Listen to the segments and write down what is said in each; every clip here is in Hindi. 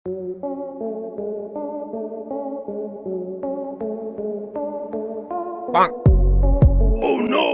Oh no!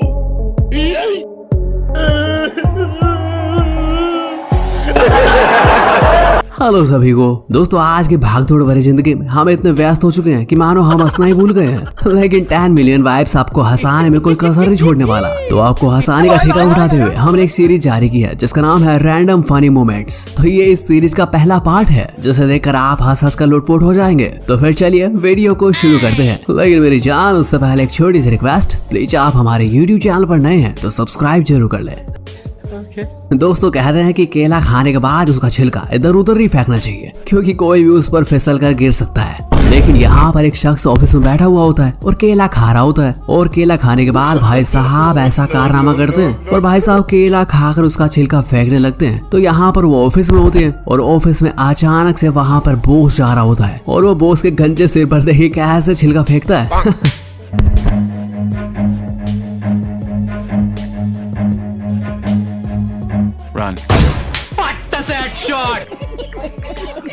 हेलो सभी को दोस्तों, आज की भागदौड़ भरी जिंदगी में हम इतने व्यस्त हो चुके हैं कि मानो हम हंसना ही भूल गए हैं। लेकिन 10 मिलियन वाइब्स आपको हंसाने में कोई कसर नहीं छोड़ने वाला। तो आपको हंसाने का ठेका उठाते हुए हमने एक सीरीज जारी की है जिसका नाम है रैंडम फनी मोमेंट्स। तो ये इस सीरीज का पहला पार्ट है जिसे देखकर आप हंस हंस कर लुटपुट हो जाएंगे। तो फिर चलिए वीडियो को शुरू करते हैं। लेकिन मेरी जान, उससे पहले एक छोटी सी रिक्वेस्ट, प्लीज आप हमारे यूट्यूब चैनल पर नए हैं तो सब्सक्राइब जरूर कर ले। दोस्तों, कहते हैं कि केला खाने के बाद उसका छिलका इधर उधर नहीं फेंकना चाहिए क्योंकि कोई भी उस पर फिसल कर गिर सकता है। लेकिन यहाँ पर एक शख्स ऑफिस में बैठा हुआ होता है और केला खा रहा होता है। और केला खाने के बाद भाई साहब ऐसा कारनामा करते हैं और भाई साहब केला खाकर उसका छिलका फेंकने लगते हैं। तो यहाँ पर वो ऑफिस में होते हैं और ऑफिस में अचानक से वहाँ पर बॉस जा रहा होता है और वो बॉस के गंजे सिर पर देखिए कैसे छिलका फेंकता है।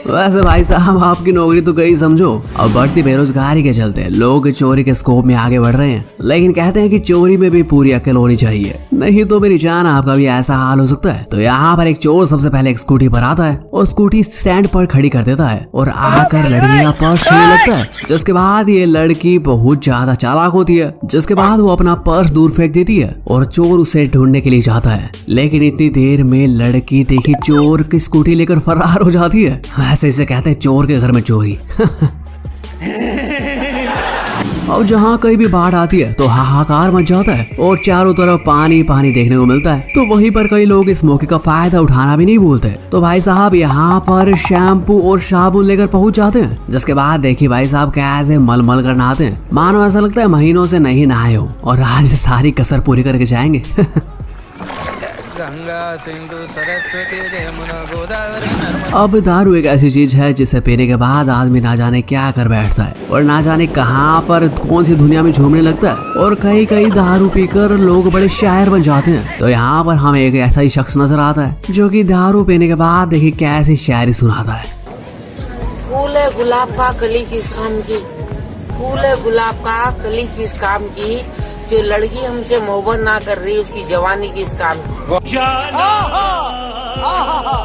वैसे भाई साहब आपकी नौकरी तो गई समझो। अब बढ़ती बेरोजगारी के चलते लोग चोरी के स्कोप में आगे बढ़ रहे हैं। लेकिन कहते हैं कि चोरी में भी पूरी अक्ल होनी चाहिए, नहीं तो मेरी जान आपका भी ऐसा हाल हो सकता है। तो यहाँ पर एक चोर सबसे पहले एक स्कूटी पर आता है और स्कूटी स्टैंड पर खड़ी कर देता है और आकर लड़की का पर्स छीनने लगता है। जिसके बाद ये लड़की बहुत ज्यादा चालाक होती है, जिसके बाद वो अपना पर्स दूर फेंक देती है और चोर उसे ढूंढने के लिए जाता है। लेकिन इतनी देर में लड़की देखी चोर की स्कूटी लेकर फरार हो जाती है। ऐसे इसे कहते हैं चोर के घर में चोरी। और जहाँ कहीं भी बाढ़ आती है तो हाहाकार मच जाता है और चारों तरफ पानी पानी देखने को मिलता है। तो वहीं पर कई लोग इस मौके का फायदा उठाना भी नहीं भूलते। तो भाई साहब यहाँ पर शैम्पू और साबुन लेकर पहुंच जाते हैं। जिसके बाद देखिए भाई साहब कैसे मलमल कर नहाते हैं, मानो ऐसा लगता है महीनों से नहीं नहाए हो और आज सारी कसर पूरी करके जाएंगे। गंगा सिंधु सरस्वती यमुना गोदावरी। अब दारू एक ऐसी चीज है जिसे पीने के बाद आदमी ना जाने क्या कर बैठता है और ना जाने कहां पर कौन सी दुनिया में झूमने लगता है। और कहीं कहीं दारू पीकर लोग बड़े शायर बन जाते हैं। तो यहाँ पर हमें एक ऐसा ही शख्स नजर आता है जो कि दारू पीने के बाद देखिए कैसी शायरी सुनाता है। फूले गुलाब का कली किस काम की, फूले गुलाब का कली किस काम की, जो लड़की हमसे मोहब्बत ना कर रही उसकी जवानी किस काम की।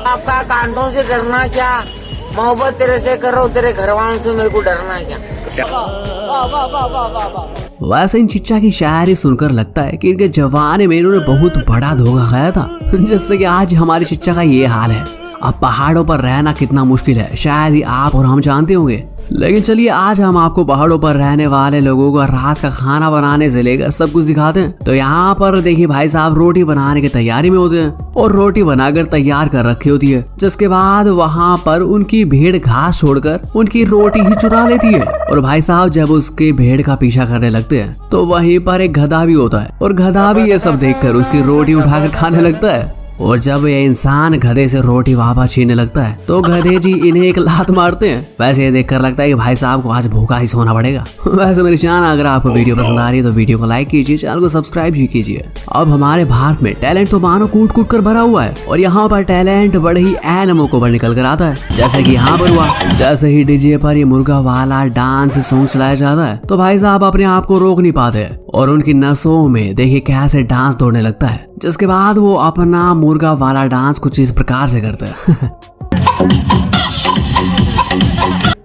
आपका कांटों से डरना क्या, मोहब्बत तेरे से करो, तेरे घर वालों से मेरे को डरना क्या। वैसे इन चिच्चा की शायरी सुनकर लगता है कि इनके जवानी में इन्होंने बहुत बड़ा धोखा खाया था, जिससे कि आज हमारी चिच्चा का ये हाल है। अब पहाड़ों पर रहना कितना मुश्किल है शायद ही आप और हम जानते होंगे। लेकिन चलिए आज हम आपको पहाड़ों पर रहने वाले लोगों का रात का खाना बनाने से लेकर सब कुछ दिखाते हैं। तो यहाँ पर देखिए भाई साहब रोटी बनाने की तैयारी में होते हैं और रोटी बनाकर तैयार कर रखी होती है। जिसके बाद वहाँ पर उनकी भेड़ घास छोड़कर उनकी रोटी ही चुरा लेती है। और भाई साहब जब उसके भेड़ का पीछा करने लगते हैं तो वहीं पर एक गधा भी होता है और गधा भी ये सब देखकर उसकी रोटी उठाकर खाने लगता है। और जब ये इंसान गधे से रोटी वापस छीनने लगता है तो गधे जी इन्हें एक लात मारते हैं। वैसे ये देखकर लगता है कि भाई साहब को आज भूखा ही सोना पड़ेगा। वैसे मेरी जान, अगर आपको वीडियो पसंद आ रही है तो वीडियो को लाइक कीजिए, चैनल को सब्सक्राइब भी कीजिए। अब हमारे भारत में टैलेंट तो मानो कूट कूट कर भरा हुआ है और यहाँ पर टैलेंट बड़े ही ऐन मौकों पर निकल कर आता है। जैसे कि यहाँ पर हुआ, जैसे ही डीजे पर ये मुर्गा वाला डांस सॉन्ग चलाया जाता है तो भाई साहब अपने आप को रोक नहीं पाते और उनकी नसों में देखिए कैसे डांस दौड़ने लगता है। जिसके बाद वो अपना मुर्गा वाला डांस कुछ इस प्रकार से करते हैं।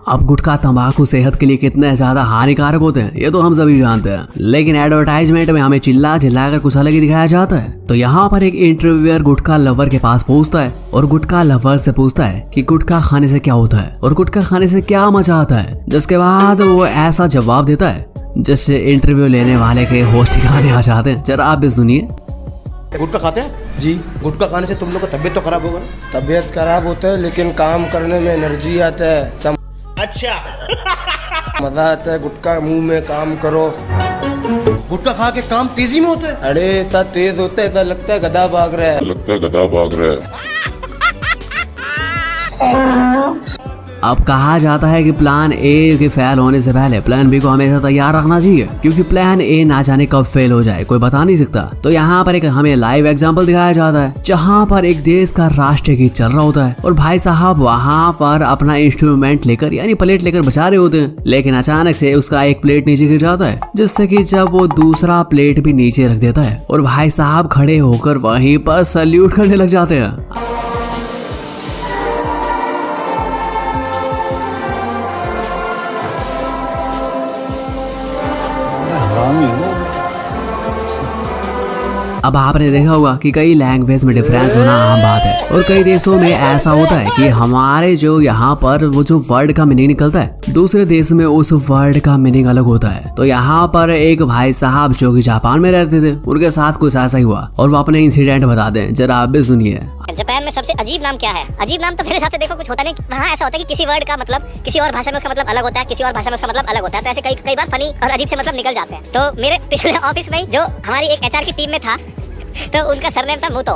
अब गुटखा तंबाकू सेहत के लिए कितने ज्यादा हानिकारक होते हैं ये तो हम सभी जानते हैं। लेकिन एडवर्टाइजमेंट में हमें चिल्ला चिल्लाकर कुछ अलग ही दिखाया जाता है। तो यहाँ पर एक इंटरव्यूअर गुटखा लवर के पास पहुंचता है और गुटखा लवर से पूछता है कि गुटखा खाने से क्या होता है और गुटखा खाने से क्या मजा आता है। जिसके बाद वो ऐसा जवाब देता है जिससे इंटरव्यू लेने वाले के होस्ट ठिकाने आ जाते हैं। जरा आप भी सुनिए। गुटखा खाते हैं जी? गुटखा खाने से तुम लोग का तबीयत तो खराब होगा ना? तबीयत खराब होता है लेकिन काम करने में एनर्जी आता है। अच्छा। मजा आता है। गुटखा मुंह में काम करो। गुटखा खा के काम तेजी में होता है? अरे ऐसा तेज होता है, ऐसा लगता है गधा भाग रहा है। अब कहा जाता है कि प्लान ए के फेल होने से पहले प्लान बी को हमेशा तैयार रखना चाहिए, क्योंकि प्लान ए ना जाने कब फेल हो जाए कोई बता नहीं सकता। तो यहाँ पर एक हमें लाइव एग्जांपल दिखाया जाता है जहाँ पर एक देश का राष्ट्रीय गीत चल रहा होता है और भाई साहब वहाँ पर अपना इंस्ट्रूमेंट लेकर यानी प्लेट लेकर बजा रहे होते हैं, लेकिन अचानक से उसका एक प्लेट नीचे गिर जाता है, जिससे कि जब वो दूसरा प्लेट भी नीचे रख देता है और भाई साहब खड़े होकर वहीं पर सल्यूट करने लग जाते हैं। अब आपने देखा होगा कि कई लैंग्वेज में डिफरेंस होना आम बात है और कई देशों में ऐसा होता है कि हमारे जो यहाँ पर वो जो वर्ड का मीनिंग निकलता है दूसरे देश में उस वर्ड का मीनिंग अलग होता है। तो यहाँ पर एक भाई साहब जो कि जापान में रहते थे उनके साथ कुछ ऐसा ही हुआ और वो अपने इंसिडेंट बता दें, जरा आप भी सुनिए। जापान में सबसे अजीब नाम क्या है? अजीब नाम तो मेरे हिसाब से देखो कुछ होता नहीं। वहाँ ऐसा होता है कि किसी वर्ड का मतलब किसी और भाषा में उसका मतलब अलग होता है, किसी और भाषा में उसका मतलब अलग होता है। तो ऐसे कई बार फनी और अजीब से मतलब निकल जाते हैं। तो मेरे पिछले ऑफिस में जो हमारी एक एचआर की टीम में था तो उनका सरनेम था मूतो।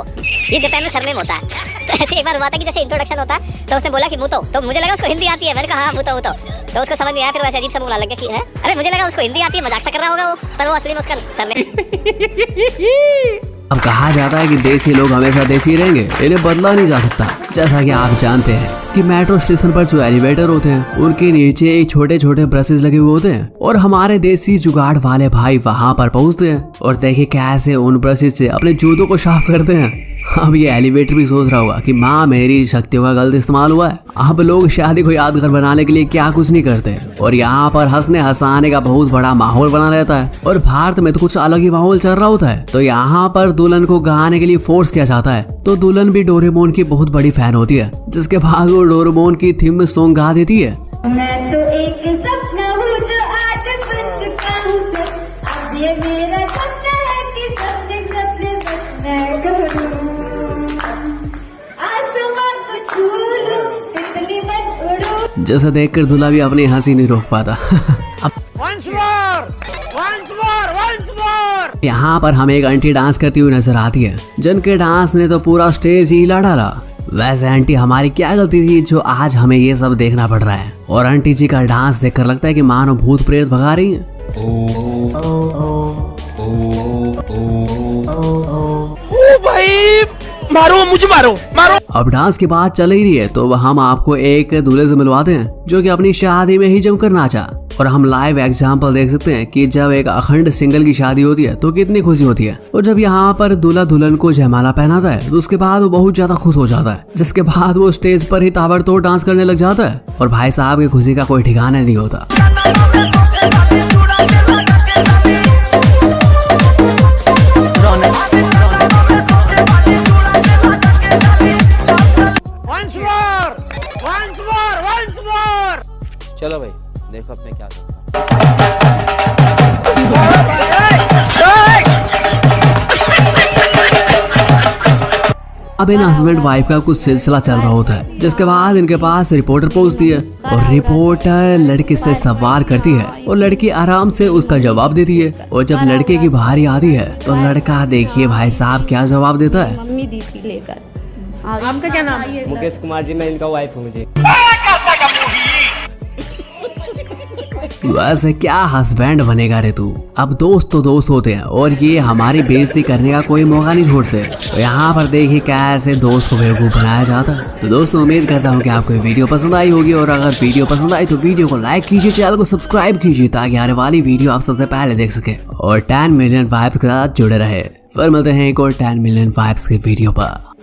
ये जापान में सरनेम होता है। तो ऐसे एक बार हुआ था कि जैसे इंट्रोडक्शन होता है तो उसने बोला कि मूतो, तो मुझे लगा उसको हिंदी आती है। मैंने कहा हाँ मूतो मूतो, तो उसको समझ नहीं आया। फिर वैसे अजीब सा बोलने लग गया कि है, अरे मुझे लगा उसको हिंदी आती है, मजाक सा कर रहा होगा वो, पर वो असली में उसका सरनेम। अब कहा जाता है कि देसी लोग हमेशा देसी रहेंगे, इन्हें बदला नहीं जा सकता। जैसा कि आप जानते हैं कि मेट्रो स्टेशन पर जो एलिवेटर होते हैं उनके नीचे छोटे छोटे ब्रशेस लगे हुए होते हैं और हमारे देसी जुगाड़ वाले भाई वहां पर पहुंचते हैं और देखिए कैसे उन ब्रशेस से अपने जूतों को साफ करते हैं। अब ये एलिवेटर भी सोच रहा होगा कि माँ मेरी शक्तियों का गलत इस्तेमाल हुआ है। अब लोग शादी को यादगार बनाने के लिए क्या कुछ नहीं करते और यहाँ पर हंसने हंसाने का बहुत बड़ा माहौल बना रहता है और भारत में तो कुछ अलग ही माहौल चल रहा होता है। तो यहाँ पर दुल्हन को गाने के लिए फोर्स किया जाता है, तो दुल्हन भी डोरेमोन की बहुत बड़ी फैन होती है, जिसके बाद वो डोरेमोन की थीम सॉन्ग गा देती है। मैं तो एक सपना हूँ जो आज बन चुका हूँ सच, अब ये मेरा सपना है कि सपने सपने सच मैं करूँ, आसमान को छू लूं, तितली बन उड़ूं। जैसा देखकर दूल्हा भी अपनी हंसी नहीं रोक पाता। यहाँ पर हमें एक आंटी डांस करती हुई नजर आती है, जिनके डांस ने तो पूरा स्टेज ही हिला डाला। वैसे आंटी हमारी क्या गलती थी जो आज हमें ये सब देखना पड़ रहा है? और आंटी जी का डांस देखकर लगता है कि मानो भूत प्रेत भगा रही है। भाई मारो मुझे, मारो मारो। अब डांस की बात चल ही रही है तो हम आपको एक दूल्हे से मिलवाते हैं जो कि अपनी शादी में ही जमकर नाचा। और हम लाइव एग्जाम्पल देख सकते हैं कि जब एक अखंड सिंगल की शादी होती है तो कितनी खुशी होती है। और जब यहाँ पर दूल्हा दुल्हन को जयमाला पहनाता है तो उसके बाद वो बहुत ज्यादा खुश हो जाता है, जिसके बाद वो स्टेज पर ही ताबड़तोड़ डांस करने लग जाता है और भाई साहब की खुशी का कोई ठिकाना नहीं होता। चलो भाई देखो अब मैं क्या करता हूँ। अब इन हस्बैंड वाइफ का कुछ सिलसिला चल रहा होता है, जिसके बाद इनके पास रिपोर्टर पहुंचती है और रिपोर्टर लड़की से सवाल करती है और लड़की आराम से उसका जवाब देती है। और जब लड़के की बारी आती है तो लड़का देखिए भाई साहब क्या जवाब देता है। मम्मी दी थी लेकर। आपका क्या नाम है? मुकेश कुमार जी, मैं इनका वाइफ हूँ। मुझे वैसे क्या हस्बैंड बनेगा रे तू? अब दोस्त तो दोस्त होते हैं और ये हमारी बेइज्जती करने का कोई मौका नहीं छोड़ते। तो यहाँ पर देखिए कैसे दोस्त को बेवकूफ बनाया जाता है। तो दोस्तों उम्मीद करता हूँ कि आपको वीडियो पसंद आई होगी और अगर वीडियो पसंद आई तो वीडियो को लाइक कीजिए, चैनल को सब्सक्राइब कीजिए ताकि आने वाली वीडियो आप सबसे पहले देख सके और 10 मिलियन वाइब्स के साथ जुड़े रहे। फिर मिलते हैं एक और 10 मिलियन वाइब्स के वीडियो पर।